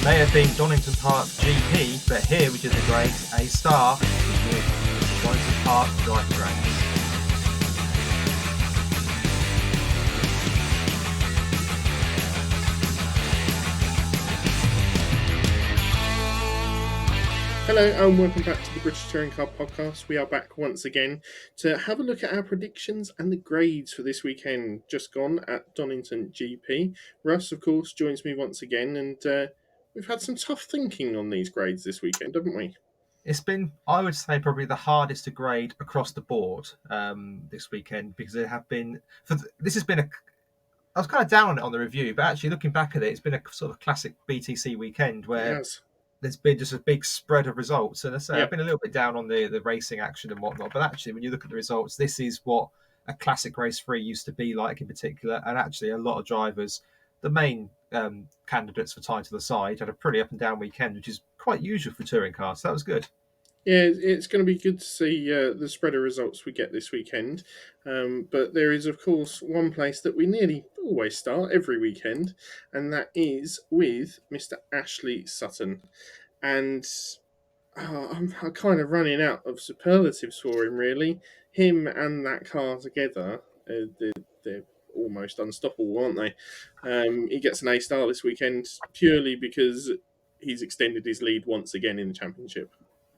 may have been Donington Park GP, but here we give the grade A star with Donington Park Drive Grades. Hello and welcome back to the British Touring Car Podcast. We are back once again to have a look at our predictions and the grades for this weekend just gone at Donington GP. Russ, of course, joins me once again, and we've had some tough thinking on these grades this weekend, haven't we? It's been, I would say, probably the hardest to grade across the board this weekend, because there have been, this has been I was kind of down on it on the review, but actually looking back at it, it's been a sort of classic BTC weekend where there's been just a big spread of results. And I say I've been a little bit down on the racing action and whatnot, but actually when you look at the results, this is what a classic race 3 used to be like in particular. And actually a lot of drivers, the main candidates for title aside, had a pretty up and down weekend, which is quite usual for touring cars. So that was good. Yeah, it's going to be good to see the spread of results we get this weekend. But there is, of course, one place that we nearly always start every weekend, and that is with Mr. Ashley Sutton. And I'm kind of running out of superlatives for him, really. Him and that car together, they're almost unstoppable, aren't they? He gets an A star this weekend purely because he's extended his lead once again in the championship.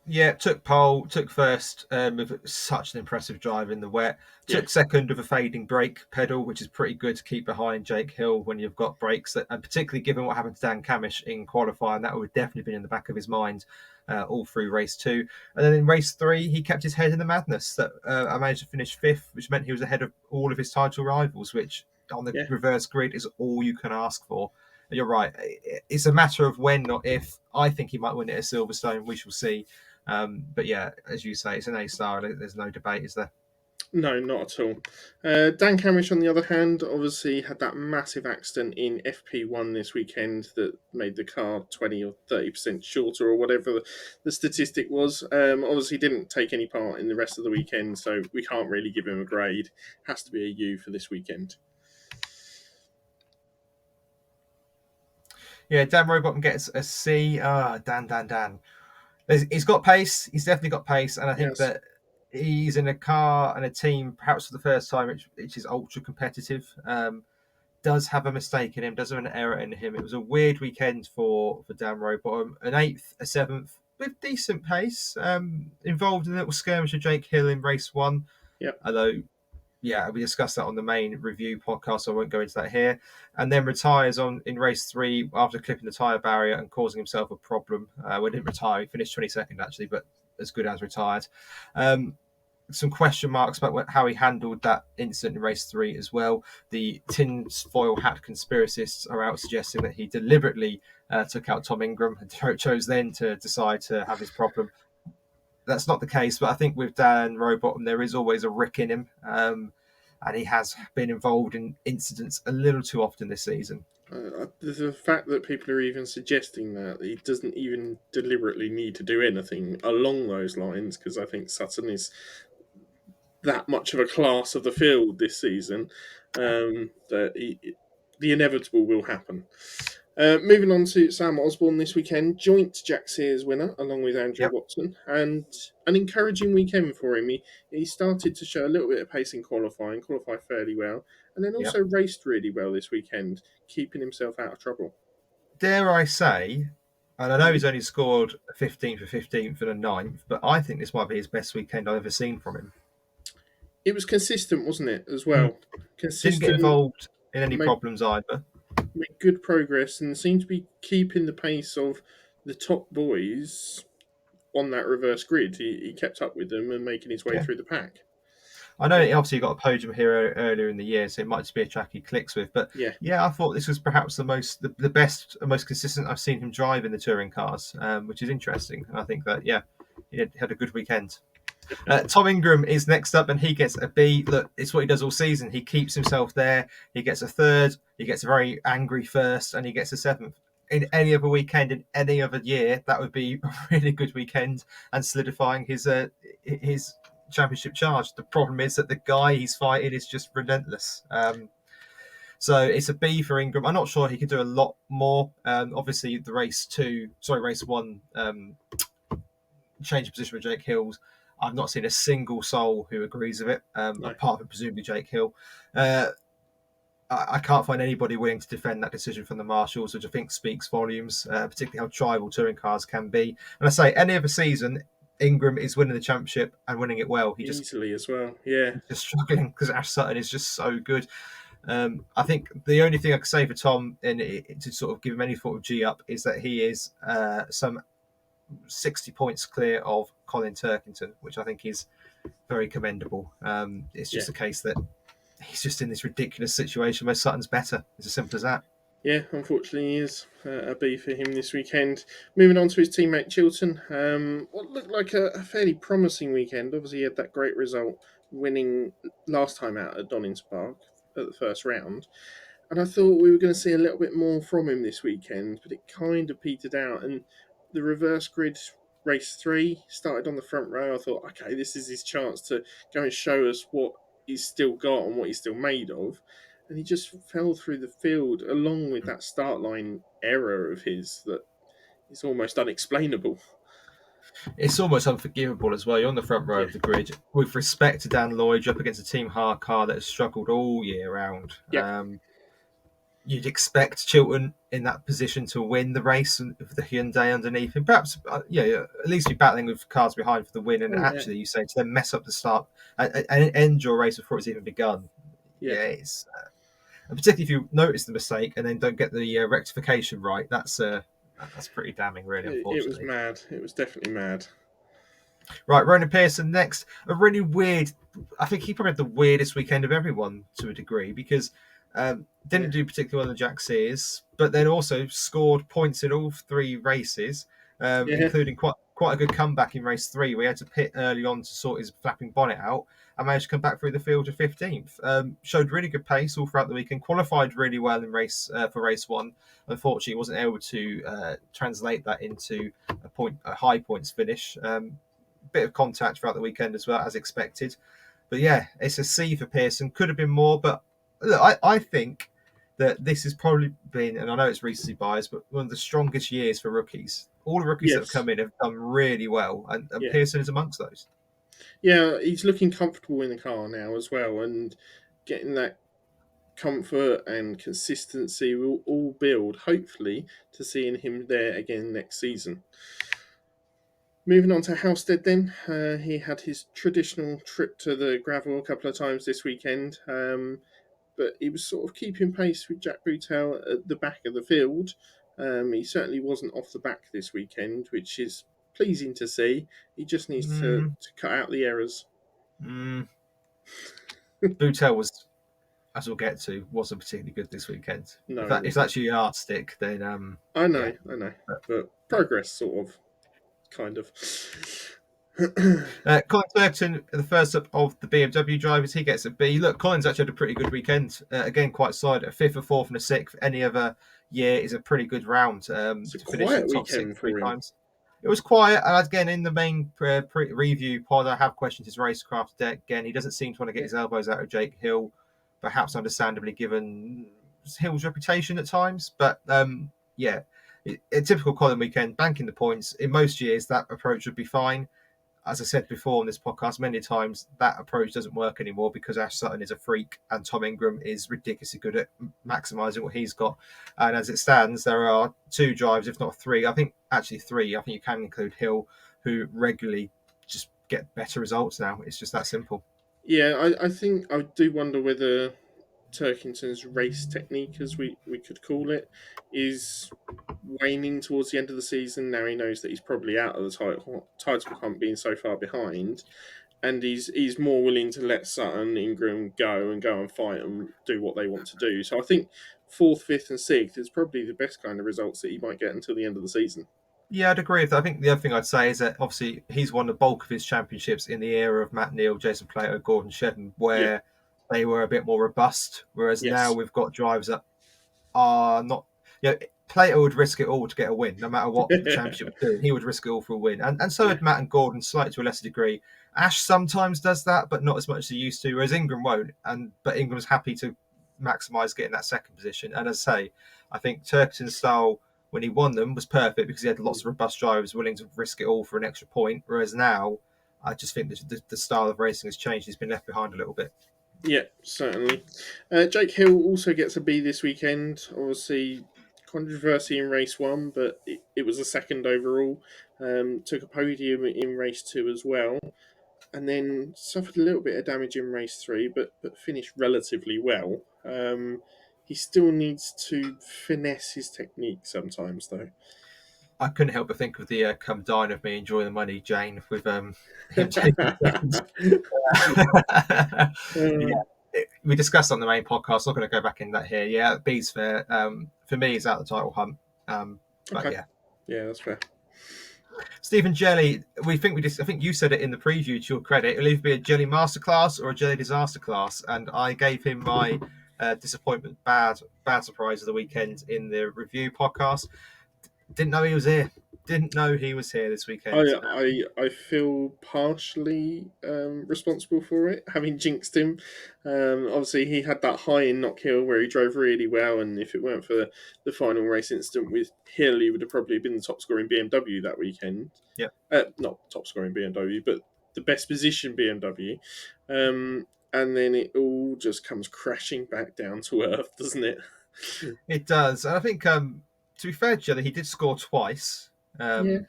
Yeah, took pole, took first with such an impressive drive in the wet. Took second with a fading brake pedal, which is pretty good to keep behind Jake Hill when you've got brakes. And particularly given what happened to Dan Camish in qualifying, that would definitely been in the back of his mind all through race 2. And then in race 3, he kept his head in the madness. That I managed to finish 5th, which meant he was ahead of all of his title rivals, which on the reverse grid is all you can ask for. You're right. It's a matter of when, not if. I think he might win it at Silverstone. We shall see. But yeah, as you say, it's an A star. There's no debate, is there? No, not at all. Dan Camish, on the other hand, obviously had that massive accident in FP1 this weekend that made the car 20 or 30% shorter, or whatever the statistic was. Obviously didn't take any part in the rest of the weekend, so we can't really give him a grade. Has to be a U for this weekend. Yeah, Dan Rowbottom gets a C. Dan. He's got pace. He's definitely got pace. And I think that he's in a car and a team, perhaps for the first time, which is ultra competitive. Does have a mistake in him, does have an error in him. It was a weird weekend for Dan Rowbottom. An 8th, a 7th, with decent pace. Involved in a little skirmish with Jake Hill in race 1. Although, we discussed that on the main review podcast, so I won't go into that here. And then retires in race 3 after clipping the tyre barrier and causing himself a problem. He didn't retire, he finished 22nd actually, but as good as retired. Some question marks about how he handled that incident in race 3 as well. The tin foil hat conspiracists are out suggesting that he deliberately took out Tom Ingram and chose then to decide to have his problem. That's not the case, but I think with Dan Rowbottom, there is always a rick in him, and he has been involved in incidents a little too often this season. The fact that people are even suggesting that he doesn't even deliberately need to do anything along those lines, because I think Sutton is that much of a class of the field this season, that the inevitable will happen. Moving on to Sam Osborne this weekend, joint Jack Sears winner along with Andrew Watson, and an encouraging weekend for him. He started to show a little bit of pace in qualified fairly well, and then also raced really well this weekend, keeping himself out of trouble. Dare I say, and I know he's only scored a 15th, a 15th and a 9th, but I think this might be his best weekend I've ever seen from him. It was consistent, wasn't it, as well? Consistent. Didn't get involved in any problems either. Made good progress and seemed to be keeping the pace of the top boys on that reverse grid. He kept up with them and making his way through the pack. I know he obviously got a podium here earlier in the year, so it might just be a track he clicks with. But I thought this was perhaps the best and most consistent I've seen him drive in the touring cars, which is interesting. And I think that, he had a good weekend. Tom Ingram is next up, and he gets a B. Look, it's what he does all season. He keeps himself there. He gets a 3rd. He gets a very angry 1st, and he gets a 7th. In any other weekend, in any other year, that would be a really good weekend and solidifying his championship charge. The problem is that the guy he's fighting is just relentless. So it's a B for Ingram. I'm not sure he could do a lot more. Obviously, the race one, change of position with Jake Hill's. I've not seen a single soul who agrees with it, No, apart from presumably Jake Hill. I can't find anybody willing to defend that decision from the marshals, which I think speaks volumes, particularly how tribal touring cars can be. And I say, any other season, Ingram is winning the championship and winning it well. easily as well. Yeah, He's just struggling because Ash Sutton is just so good. I think the only thing I could say for Tom, and to sort of give him any sort of G up, is that he is some 60 points clear of Colin Turkington, which I think is very commendable. It's just yeah. a case that he's just in this ridiculous situation where Sutton's better. It's as simple as that. Yeah, unfortunately, he is a B for him this weekend. Moving on to his teammate Chilton, what looked like a fairly promising weekend. Obviously, he had that great result, winning last time out at Donington Park at the first round. And I thought we were going to see a little bit more from him this weekend, but it kind of petered out. And the reverse grid race 3 started on the front row. I thought, okay, this is his chance to go and show us what he's still got and what he's still made of. And he just fell through the field along with that start line error of his that is almost unexplainable. It's almost unforgivable as well. You're on the front row Yeah, of the grid. With respect to Dan Lloyd, you're up against a team hard car that has struggled all year round. yeah, You'd expect Chilton in that position to win the race with the Hyundai underneath him. Perhaps, at least be battling with cars behind for the win. And oh yeah, actually, you say to them, mess up the start and end your race before it's even begun. yeah. Yeah, it's and particularly if you notice the mistake and then don't get the rectification right. That's pretty damning, really. It was Unfortunately. mad. It was definitely mad. Right, Ronan Pearson next. A really weird. I think he probably had the weirdest weekend of everyone to a degree because didn't do particularly well in the Jack Sears, but then also scored points in all 3 races, Yeah, including quite a good comeback in race 3. We had to pit early on to sort his flapping bonnet out and managed to come back through the field to 15th. Showed really good pace all throughout the weekend. Qualified really well in for race 1. Unfortunately, wasn't able to translate that into a high points finish. Bit of contact throughout the weekend as well, as expected. But yeah, it's a C for Pearson. Could have been more, but look, I think that this has probably been, and I know it's recency bias, but one of the strongest years for rookies. All the rookies that have yes, come in have done really well, and yeah. Pearson is amongst those. Yeah, he's looking comfortable in the car now as well, and getting that comfort and consistency will all build, hopefully, to seeing him there again next season. Moving on to Halstead, then he had his traditional trip to the gravel a couple of times this weekend, but he was sort of keeping pace with Jack Boutel at the back of the field. He certainly wasn't off the back this weekend, which is pleasing to see. He just needs Mm, to cut out the errors. mm. Boutel was, as we'll get to, wasn't particularly good this weekend. No, he If wasn't. that's your yardstick, then yeah. I know, But, but progress, sort of, kind of. Colin Turkington, the first up of the BMW drivers, he gets a B. Look, Colin's actually had a pretty good weekend. Again, quite solid. A 5th, a 4th, and a 6th. Any other year is a pretty good round It's a to finish in quiet the top 6 weekend 3 for him. times. It was quiet. And again, in the main review pod, I have questioned his racecraft. Again, he doesn't seem to want to get his elbows out of Jake Hill, perhaps understandably given Hill's reputation at times. But yeah, a typical Colin weekend, banking the points. In most years, that approach would be fine. As I said before on this podcast many times, that approach doesn't work anymore because Ash Sutton is a freak and Tom Ingram is ridiculously good at maximising what he's got. And as it stands, there are 2 drives, if not 3. I think actually 3. I think you can include Hill, who regularly just get better results now. It's just that simple. Yeah, I think I do wonder whether Turkington's race technique, as we could call it, is waning towards the end of the season. Now he knows that he's probably out of the title hunt, being so far behind, and he's more willing to let Sutton, Ingram go and fight and do what they want to do. So I think 4th, 5th, and 6th is probably the best kind of results that he might get until the end of the season. Yeah, I'd agree with that. I think the other thing I'd say is that obviously he's won the bulk of his championships in the era of Matt Neal, Jason Plato, Gordon Shedden, Yeah. where they were a bit more robust. Whereas now Yes. we've got drivers that are not. Plato would risk it all to get a win, no matter what the championship was doing. He would risk it all for a win, and so Yeah. would Matt and Gordon, slightly to a lesser degree. Ash sometimes does that, but not as much as he used to. Whereas Ingram won't, but Ingram's happy to maximise getting that second position. And as I say, I think Turkiston's style when he won them was perfect because he had lots of robust drivers willing to risk it all for an extra point. Whereas now, I just think the style of racing has changed. He's been left behind a little bit. Yeah, certainly. Jake Hill also gets a B this weekend. Obviously, controversy in race one, but it was a second overall. Took a podium in race two as well, and then suffered a little bit of damage in race three, but finished relatively well. He still needs to finesse his technique sometimes, though. I couldn't help but think of the "Come Dine with Me, Enjoy the Money" Jane with him taking seconds. Yeah, Uh, we discussed on the main podcast. I'm not going to go back in that here. Yeah, B's fair. For me, he's out of the title hunt. But okay, yeah, yeah, that's fair. Stephen Jelly. I think you said it in the preview. To your credit, it'll either be a Jelly masterclass or a Jelly disaster class. And I gave him my disappointment, bad surprise of the weekend in the review podcast. Didn't know he was here. Didn't know he was here this weekend. I feel partially responsible for it, having jinxed him. Obviously, he had that high in Knock Hill where he drove really well, and if it weren't for the final race incident with Hill, he would have probably been the top scoring BMW that weekend. Yeah. Not top scoring BMW, but the best position BMW. And then it all just comes crashing back down to earth, doesn't it? It does. And I think, to be fair, Jelly, he did score twice. Yeah,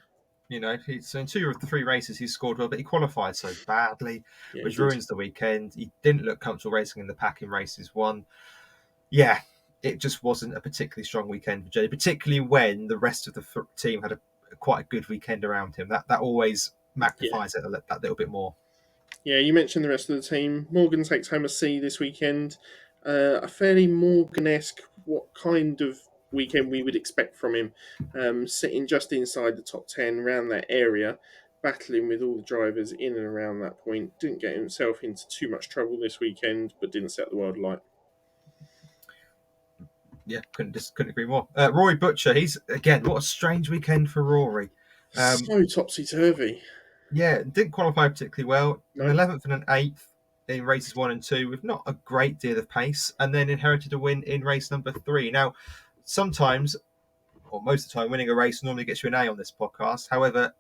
So in two of the three races he scored well, but he qualified so badly, yeah, he which did. ruins the weekend. He didn't look comfortable racing in the pack in races one. Yeah, it just wasn't a particularly strong weekend for Jelly, particularly when the rest of the team had quite a good weekend around him. That always Yeah. magnifies it that little bit more. Yeah, you mentioned the rest of the team. Morgan takes home a C this weekend. A fairly Morgan-esque, what kind of weekend we would expect from him. Sitting just inside the top 10, around that area, battling with all the drivers in and around that point. Didn't get himself into too much trouble this weekend, but didn't set the world alight. Yeah, couldn't agree more. Rory Butcher, he's again what a strange weekend for Rory. So topsy-turvy. Yeah, didn't qualify particularly well. An No? 11th and an 8th in races one and two with not a great deal of pace, and then inherited a win in race number three. Now, sometimes, or most of the time, winning a race normally gets you an A on this podcast. However,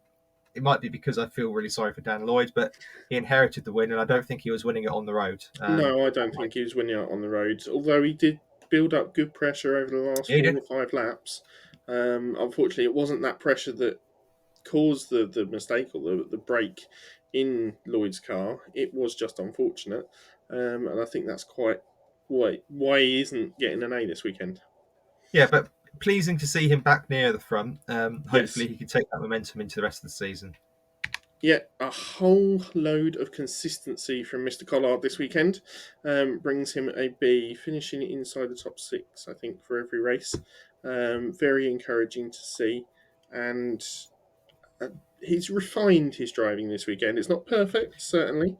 it might be because I feel really sorry for Dan Lloyd, but he inherited the win, and I don't think he was winning it on the road. No, I don't think he was winning out on the roads, although he did build up good pressure over the last He 4 or 5 laps. Unfortunately, it wasn't that pressure that caused the mistake or the break in Lloyd's car. It was just unfortunate, and I think that's quite why he isn't getting an A this weekend. Yeah, but pleasing to see him back near the front. Hopefully, Yes, he can take that momentum into the rest of the season. yeah, a whole load of consistency from Mr. Collard this weekend brings him a B, finishing inside the top 6, I think, for every race. Very encouraging to see, and uh, he's refined his driving this weekend. It's not perfect, certainly,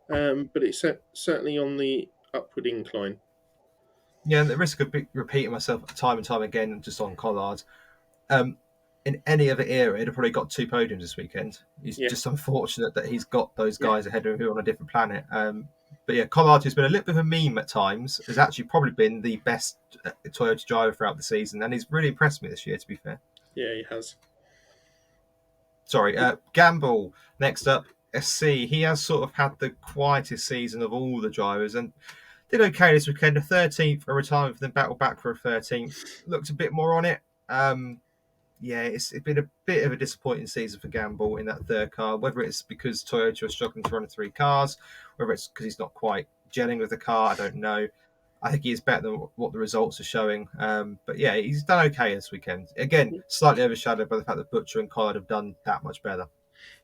but it's certainly on the upward incline. Yeah, and the risk of repeating myself time and time again just on Collard. Um, in any other era, he'd have probably got two podiums this weekend. He's Yeah, just unfortunate that he's got those yeah, guys ahead of him who are on a different planet. But yeah, Collard, who's been a little bit of a meme at times, has actually probably been the best Toyota driver throughout the season, and he's really impressed me this year, to be fair. yeah, he has. Sorry, Gamble, next up, SC. He has sort of had the quietest season of all the drivers and did okay this weekend. A 13th, a retirement for them, battle back for a 13th. Looked a bit more on it. Yeah, it's been a bit of a disappointing season for Gamble in that third car. Whether it's because Toyota are struggling to run three cars, whether it's because he's not quite gelling with the car, I don't know. I think he is better than what the results are showing. But yeah, he's done okay this weekend. Again, slightly overshadowed by the fact that Butcher and Collard have done that much better.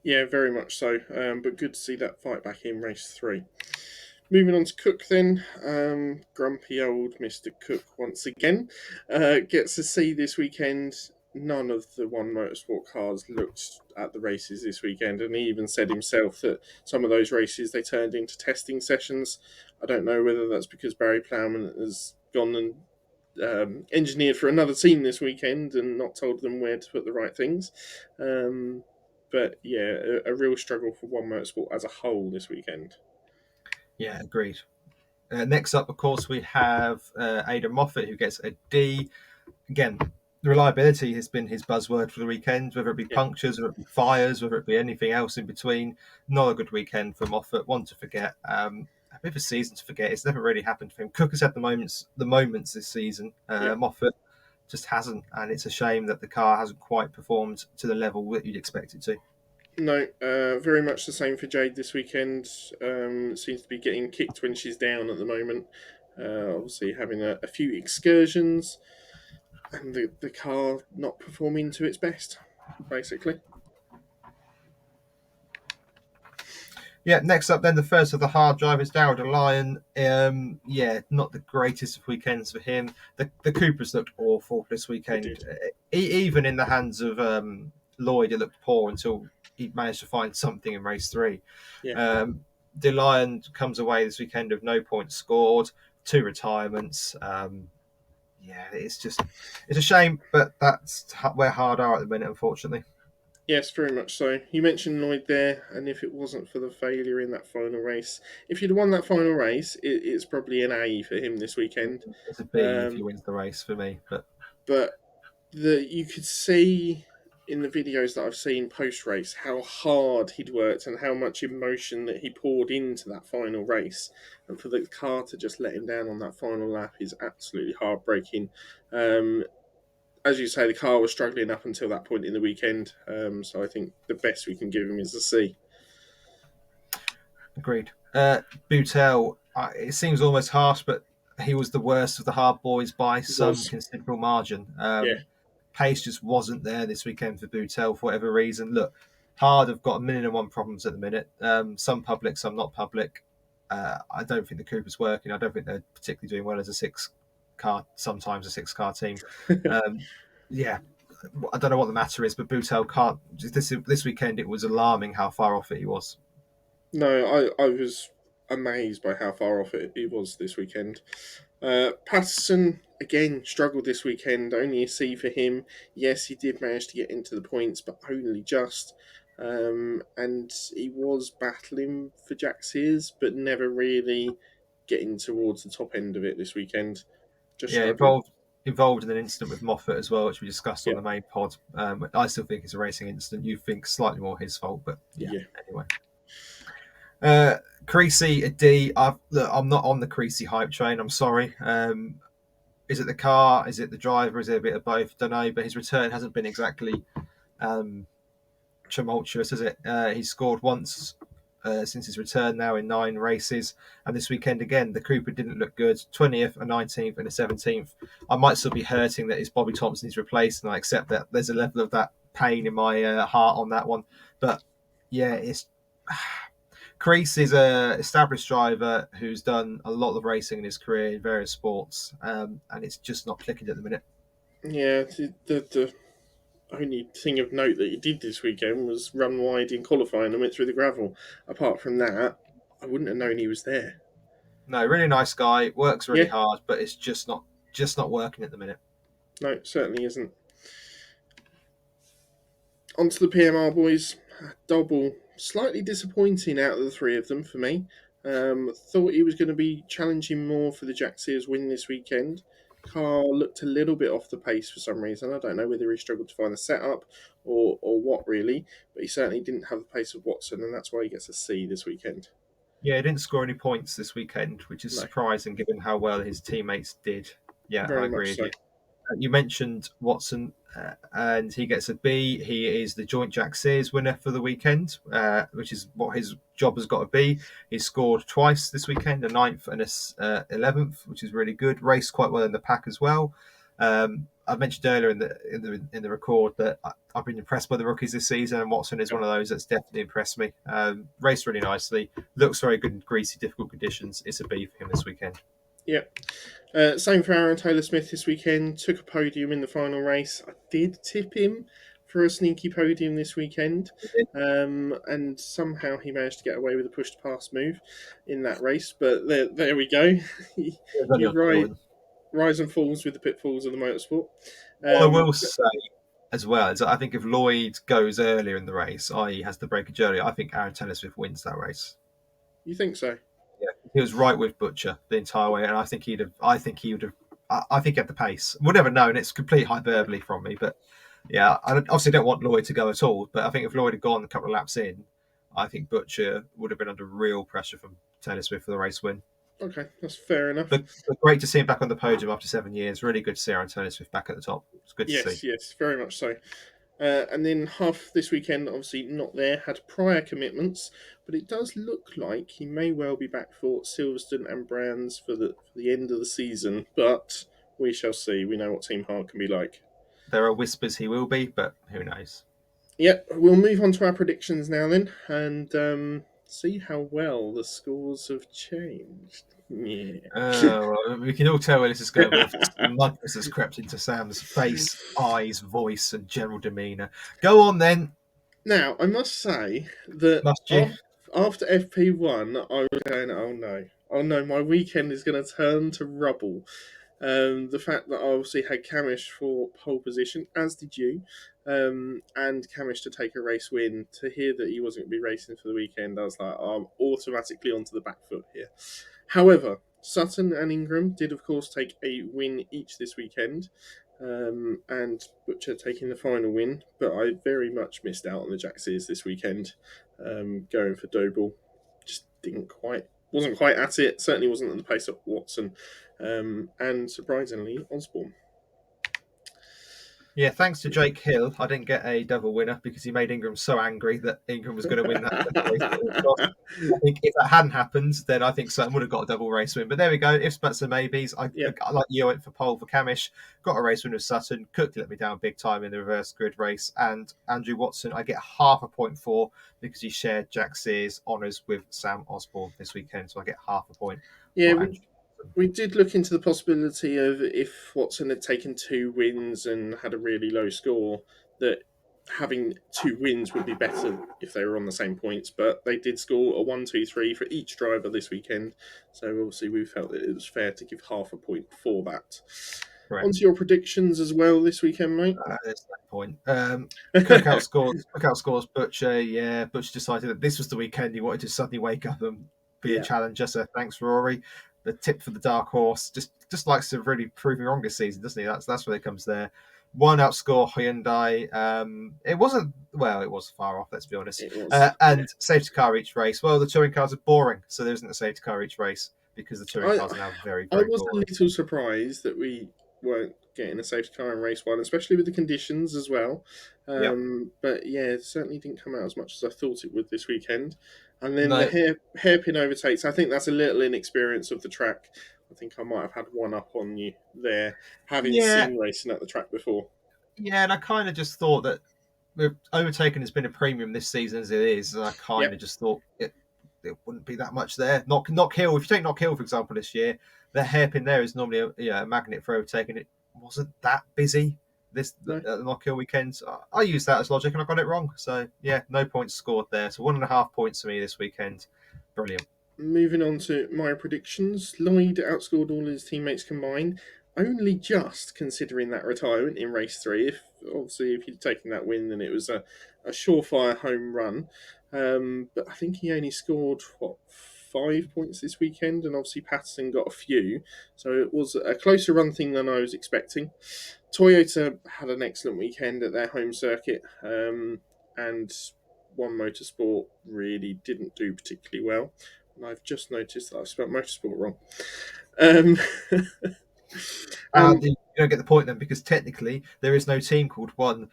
Yeah, very much so. But good to see that fight back in race 3. Moving on to Cook then. Grumpy old Mr. Cook once again gets a C this weekend. None of the One Motorsport cars looked at the races this weekend, and he even said himself that some of those races they turned into testing sessions. I don't know whether that's because Barry Ploughman has gone and engineered for another team this weekend and not told them where to put the right things. But yeah, a real struggle for One Motorsport as a whole this weekend. Yeah, agreed. Next up, of course, we have Aidan Moffat, who gets a D. Again, the reliability has been his buzzword for the weekend, whether it be Yeah. punctures, whether it be fires, whether it be anything else in between. Not a good weekend for Moffat. One to forget. A bit of a season to forget. It's never really happened for him. Cook has had the moments this season. Yeah. Moffat just hasn't, and it's a shame that the car hasn't quite performed to the level that you'd expect it to. No, very much the same for Jade this weekend. Seems to be getting kicked when she's down at the moment. Obviously, having a few excursions and the car not performing to its best, basically. Yeah, next up then, the first of the hard drivers, Darrell Lyon. Yeah, not the greatest of weekends for him. The Coopers looked awful this They weekend. did. Even in the hands of Lloyd, it looked poor until he managed to find something in race three. Yeah. De Lyon comes away this weekend with no points scored, two retirements. Yeah, it's a shame, but that's where hard are at the minute, unfortunately. Yes, very much so. You mentioned Lloyd there, and if it wasn't for the failure in that final race, if you'd won that final race, it's probably an A for him this weekend. It's a B if he Um, wins the race for me, but but you could see in the videos that I've seen post race how hard he'd worked and how much emotion that he poured into that final race, and for the car to just let him down on that final lap is absolutely heartbreaking. As you say, the car was struggling up until that point in the weekend, so I think the best we can give him is a C. agreed. Boutel, it seems almost harsh, but he was the worst of the hard boys by It some was, considerable margin. yeah, Pace just wasn't there this weekend for Boutel for whatever reason. Look, Hard have got a million and one problems at the minute. Some public, some not public. I don't think the Cooper's working. I don't think they're particularly doing well as a sometimes a six-car team. Um, yeah, I don't know what the matter is, but Boutel can't. This weekend, it was alarming how far off it he was. no, I was amazed by how far off it was this weekend. Patterson again struggled this weekend. Only a C for him. Yes, he did manage to get into the points, but only just. And he was battling for Jack Sears, but never really getting towards the top end of it this weekend. Just Yeah, struggling. involved in an incident with Moffat as well, which we discussed on Yeah, the main pod. I still think it's a racing incident. You think slightly more his fault, but yeah. yeah, Anyway, Creasy a D. Look, I'm not on the Creasy hype train. I'm sorry. Is it the car? Is it the driver? Is it a bit of both? Don't know. But his return hasn't been exactly um, tumultuous, has it? He's scored once since his return now in 9 races. And this weekend again, the Cooper didn't look good. 20th, a 19th, and a 17th. I might still be hurting that it's Bobby Thompson he's replaced, and I accept that there's a level of that pain in my heart on that one. But yeah, it's. Crease is a established driver who's done a lot of racing in his career in various sports, and it's just not clicking at the minute. yeah. The only thing of note that he did this weekend was run wide in qualifying and went through the gravel. Apart from that, I wouldn't have known he was there. No, really nice guy, works really Yeah, hard, but it's just not working at the minute. no, certainly isn't. Onto the PMR boys. Double, slightly disappointing out of the three of them for me. Thought he was going to be challenging more for the Jack Sears win this weekend. Car looked a little bit off the pace for some reason. I don't know whether he struggled to find the setup or what really, but he certainly didn't have the pace of Watson, and that's why he gets a C this weekend. Yeah, he didn't score any points this weekend, which is No, surprising given how well his teammates did. Yeah, I very agree much with so. you. You mentioned Watson, and he gets a B. He is the joint Jack Sears winner for the weekend, which is what his job has got to be. He scored twice this weekend, a ninth and a 11th, which is really good. Raced quite well in the pack as well. I mentioned earlier in the record that I've been impressed by the rookies this season, and Watson is Yep. one of those that's definitely impressed me. Raced really nicely, looks very good in greasy, difficult conditions. It's a B for him this weekend. Yep. Same for Aaron Taylor Smith this weekend. Took a podium in the final race. I did tip him for a sneaky podium this weekend, and somehow he managed to get away with a push to pass move in that race. But there we go. It's only you on Jordan. rise and falls with the pitfalls of the motorsport. What I Um, will say as well is that I think if Lloyd goes earlier in the race, i.e., has the breakage earlier, I think Aaron Taylor Swift wins that race. you think so? Yeah, he was right with Butcher the entire way, and I think he would have. I think he had the pace. We'll never know, and it's complete hyperbole from me. But yeah, I obviously don't want Lloyd to go at all. But I think if Lloyd had gone a couple of laps in, I think Butcher would have been under real pressure from Taylor Swift for the race win. Okay, that's fair enough. But great to see him back on the podium after 7 years. Really good to see Aaron Taylor Swift back at the top. It's good to see. Yes, very much so. And then Huff this weekend, obviously not there, had prior commitments, but it does look like he may well be back for Silverstone and Brands for the end of the season. But we shall see. We know what Team Hart can be like. There are whispers he will be, but who knows? Yep, we'll move on to our predictions now then, and see how well the scores have changed. Yeah. Well, we can all tell where this is going with the mugness has crept into Sam's face, eyes, voice, and general demeanour. Go on then. Now, I must say that Must you? after FP1, I was going, oh no, my weekend is going to turn to rubble. The fact that I obviously had Camish for pole position, as did you, and Camish to take a race win, to hear that he wasn't going to be racing for the weekend, I was like, I'm automatically onto the back foot here. However, Sutton and Ingram did, of course, take a win each this weekend, and Butcher taking the final win, but I very much missed out on the Jack Sears this weekend, going for Doble. Just wasn't quite at it, certainly wasn't at the pace of Watson, and surprisingly, Osborne. Yeah, thanks to Jake Hill, I didn't get a double winner because he made Ingram so angry that Ingram was going to win that race. I think if that hadn't happened, then I think Sutton would have got a double race win. But there we go. Ifs, buts, and maybes. I like you went for pole for Camish, got a race win with Sutton. Cook let me down big time in the reverse grid race. And Andrew Watson, I get half a point for because he shared Jack Sears' honours with Sam Osborne this weekend. So I get half a point. Yeah, we did look into the possibility of if Watson had taken 2 wins and had a really low score, that having 2 wins would be better if they were on the same points. But they did score a 1, 2, 3 for each driver this weekend. So obviously we felt that it was fair to give half a point for that. Correct. Onto your predictions as well this weekend, mate. There's no point. Cook outscores Butcher. Yeah, Butcher decided that this was the weekend he wanted to suddenly wake up and be a challenger. So thanks, Rory. The tip for the dark horse just likes to really prove me wrong this season, doesn't he? That's where it comes there. 1 outscore Hyundai. It was far off, let's be honest. And safety car each race. Well, the touring cars are boring, so there isn't a safety car each race because the touring cars are now very, very boring. I was a little surprised that we weren't getting a safety car in race 1, especially with the conditions as well. But yeah, it certainly didn't come out as much as I thought it would this weekend. And then the hairpin overtakes, I think that's a little inexperience of the track. I think I might have had one up on you there, having seen racing at the track before. Yeah, and I kind of just thought that overtaking has been a premium this season as it is, and I kind of just thought it wouldn't be that much there. Knock Hill, if you take Knock Hill, for example, this year, the hairpin there is normally a magnet for overtaking. It wasn't that busy the Knock Hill weekend. So I used that as logic and I got it wrong. So yeah, no points scored there. So 1.5 points for me this weekend. Brilliant. Moving on to my predictions. Lloyd outscored all his teammates combined, only just considering that retirement in race 3. If he'd taken that win, then it was a surefire home run. But I think he only scored 5 points this weekend, and obviously Patterson got a few, so it was a closer run thing than I was expecting. Toyota had an excellent weekend at their home circuit, and One Motorsport really didn't do particularly well. And I've just noticed that I've spelled Motorsport wrong. You don't get the point then, because technically there is no team called One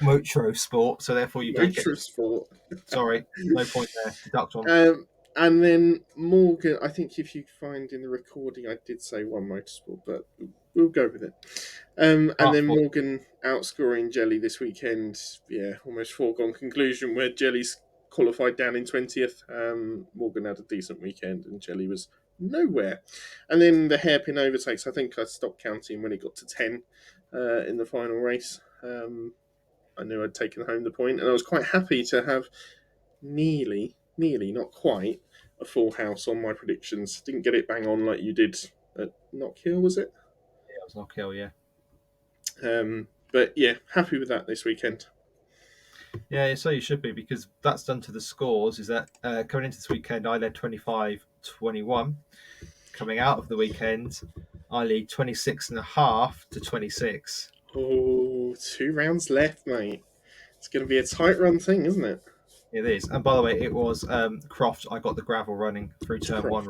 Motorsport, so therefore you don't get Motorsport. Sorry, no point there. Deduct one. And then Morgan, I think if you find in the recording, I did say One Motorsport, but we'll go with it. And then Morgan outscoring Jelly this weekend. Yeah, almost foregone conclusion where Jelly's qualified down in 20th. Morgan had a decent weekend and Jelly was nowhere. And then the hairpin overtakes, I think I stopped counting when it got to 10 in the final race. I knew I'd taken home the point, and I was quite happy to have nearly, not quite, a full house on my predictions. Didn't get it bang on like you did at Knock Hill, was it? Yeah, it was Knock Hill, yeah. But yeah, happy with that this weekend. Yeah, so you should be, because that's done to the scores. Is that coming into this weekend, I led 25 21. Coming out of the weekend, I lead 26.5 to 26. Oh, 2 rounds left, mate. It's going to be a tight run thing, isn't it? It is. And by the way, it was Croft. I got the gravel running through It's turn one Croft,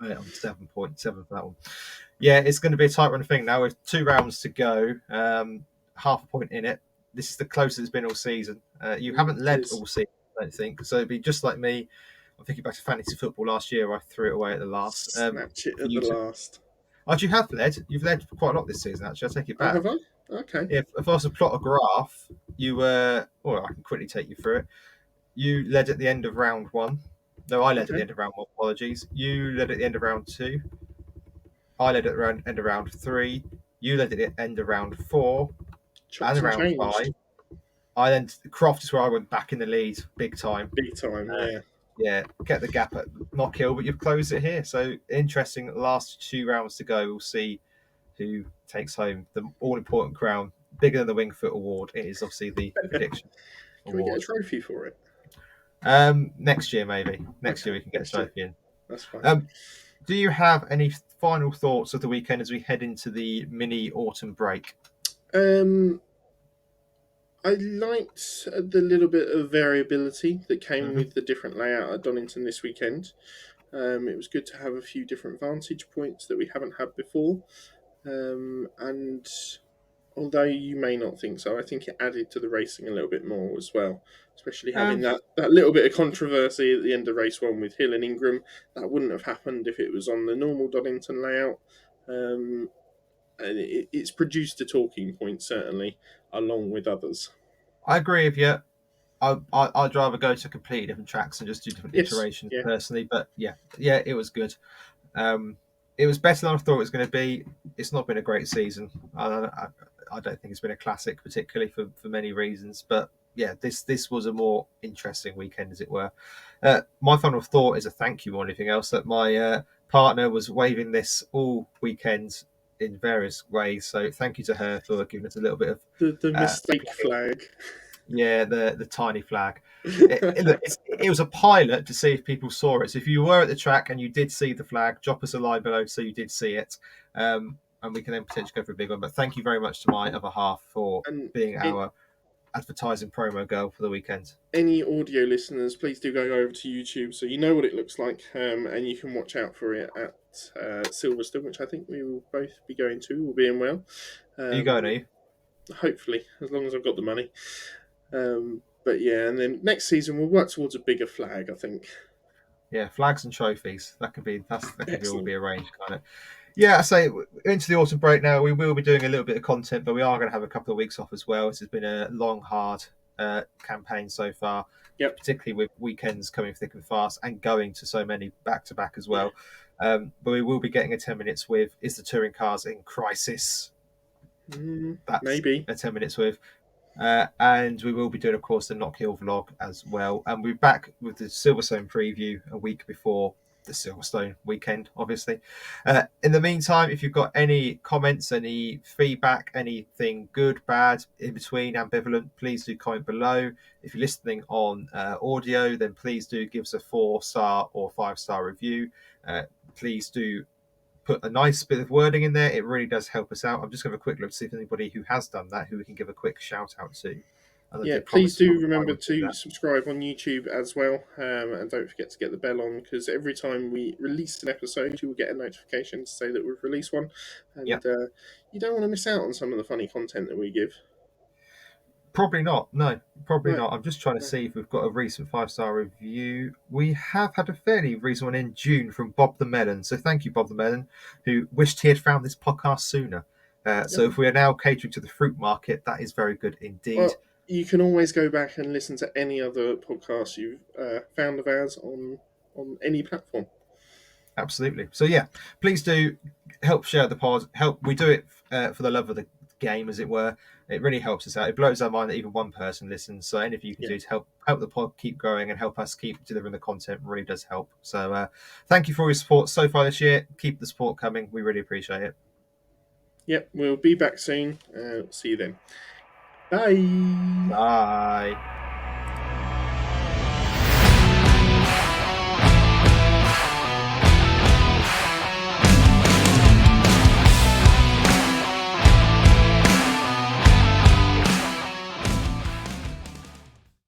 right yeah. on 7.7 for that one. Yeah, it's going to be a tight run thing now with 2 rounds to go. Half a point in it. This is the closest it's been all season. You haven't It led is. all season, I don't think. So it'd be just like me. I'm thinking back to fantasy football last year. I threw it away at the last. Snatch it For at you the to. last. Oh, you have led. You've led quite a lot this season, actually. I take it Oh, have back. I? Okay. If I was to plot a graph, you were. Well, I can quickly take you through it. You led at the end of round one. No, I led at the Okay. end of round one. Apologies. You led at the end of round two. I led at the end of round three. You led at the end of round four Chopped and and round changed. five. I then Croft is where I went back in the lead, big time. Big time, yeah. Yeah, get the gap at not kill, but you've closed it here. So interesting. Last 2 rounds to go. We'll see who takes home the all important crown, bigger than the Wingfoot Award. It is obviously the prediction Can we get a award. trophy for it? Next year maybe. Next year Okay, we can get a next year. trophy in. That's fine. Do you have any final thoughts of the weekend as we head into the mini autumn break? I liked the little bit of variability that came Mm-hmm. with the different layout at Donington this weekend. It was good to have a few different vantage points that we haven't had before. And although you may not think so, I think it added to the racing a little bit more as well, especially having Um, that little bit of controversy at the end of race one with Hill and Ingram. That wouldn't have happened if it was on the normal Donington layout. And it's produced a talking point, certainly, along with others. I agree with you. I'd rather go to completely different tracks and just do different Yes, iterations yeah. personally. But yeah, it was good. Um, it was better than I thought it was going to be. It's not been a great season. I don't think it's been a classic, particularly for many reasons. But yeah, this was a more interesting weekend, as it were. My final thought is a thank you more than anything else. That my partner was waving this all weekend in various ways. So thank you to her for giving us a little bit of The mistake flagging. flag. Yeah, the tiny flag. It was a pilot to see if people saw it. So if you were at the track and you did see the flag, drop us a line below so you did see it, and we can then potentially go for a big one. But thank you very much to my other half for And being our advertising promo girl for the weekend. any audio listeners, please do go over to YouTube so you know what it looks like, and you can watch out for it at Silverstone, which I think we will both be going to, all being well. Are you going, are you? Hopefully, as long as I've got the money. But yeah, and then next season we'll work towards a bigger flag, I think. Yeah, flags and trophies. That could be all Excellent. be arranged, kind of. Yeah, I say into the autumn break now. We will be doing a little bit of content, but we are going to have a couple of weeks off as well. This has been a long, hard campaign so far, Yep. particularly with weekends coming thick and fast and going to so many back to back as Yeah. well. But we will be getting a 10 minutes with Is the Touring Cars in Crisis? That's Maybe. a 10 minutes with. And we will be doing, of course, the Knock Hill vlog as well. And we're back with the Silverstone preview a week before the Silverstone weekend, obviously. In the meantime, if you've got any comments, any feedback, anything good, bad, in between, ambivalent, please do comment below. If you're listening on audio, then please do give us a 4-star or 5-star review. Please do put a nice bit of wording in there. It really does help us out. I'm just going to have a quick look to see if anybody who has done that, who we can give a quick shout out to. And Yeah, the please comments do probably I remember would do to that. subscribe on YouTube as well, and don't forget to get the bell on, because every time we release an episode, you will get a notification to say that we've released one, Yeah, and you don't want to miss out on some of the funny content that we give. probably not. No, probably No, not. I'm just trying to no. see if we've got a recent 5-star review. We have had a fairly recent one in June from Bob the Melon. So thank you, Bob the Melon, who wished he had found this podcast sooner. So Yep. if we are now catering to the fruit market, that is very good indeed. Well, you can always go back and listen to any other podcast you've found of ours on any platform. Absolutely. So yeah, please do help share the pod. We do it for the love of the game, as it were. It really helps us out. It blows our mind that even one person listens. So anything you can Yeah. do to help the pod keep growing and help us keep delivering the content really does help. So thank you for your support so far this year. Keep the support coming. We really appreciate it. Yep, we'll be back soon. See you then. Bye. Bye.